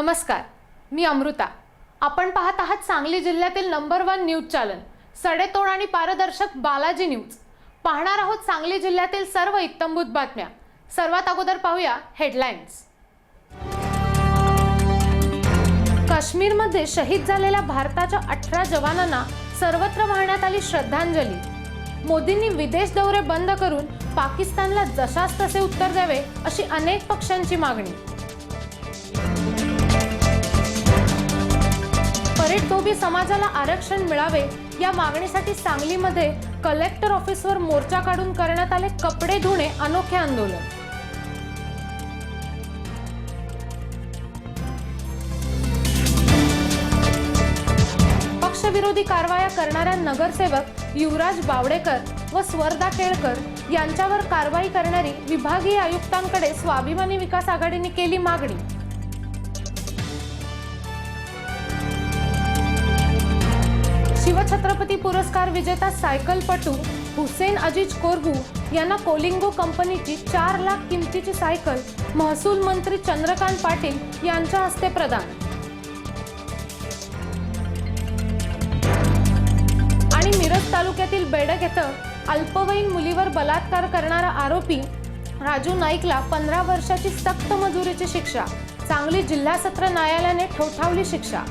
नमस्कार, मी अमृता। आपण पाहत आहात सांगली जिल्ह्यातील नंबर 1 न्यूज चॅनल सडेतोड आणि पारदर्शक बालाजी न्यूज। पाहणार आहोत सांगली जिल्ह्यातील सर्व इत्तमभूत बातम्या। सर्वात अगोदर पाहूया हेडलाईन्स। काश्मीरमध्ये शहीद झालेल्या भारताच्या 18 जवानांना सर्वत्र वाहण्यात आली श्रद्धांजली। मोदींनी विदेश दौरे बंद करून पाकिस्तानला जशास तसे उत्तर द्यावे अशी अनेक पक्षांची मागणी। परेड समाजाला आरक्षण मिळावे या मागणीसाठी सांगलीमध्ये कलेक्टर ऑफिसवर मोर्चा काढून करण्यात आले कपडे धुणे अनोखे आंदोलन। पक्षविरोधी कारवाया करणाऱ्या नगरसेवक युवराज बावडेकर व स्वर्धा केळकर यांच्यावर कारवाई करणारी विभागीय आयुक्तांकडे स्वाभिमानी विकास आघाडीने केली मागणी। शिवछत्रपती पुरस्कार विजेता सायकलपटू हुसेन अजीज कोरगू यांना कोलिंगो कंपनीची 4 लाख किमतीची सायकल महसूल मंत्री चंद्रकांत पाटील यांच्या हस्ते प्रदान। आणि मिरज तालुक्यातील बेडग येथे अल्पवयीन मुलीवर बलात्कार करणारा आरोपी राजू नाईकला 15 वर्षाची सक्त मजुरीची शिक्षा। सांगली जिल्हा सत्र न्यायालयाने ठोठावली शिक्षा।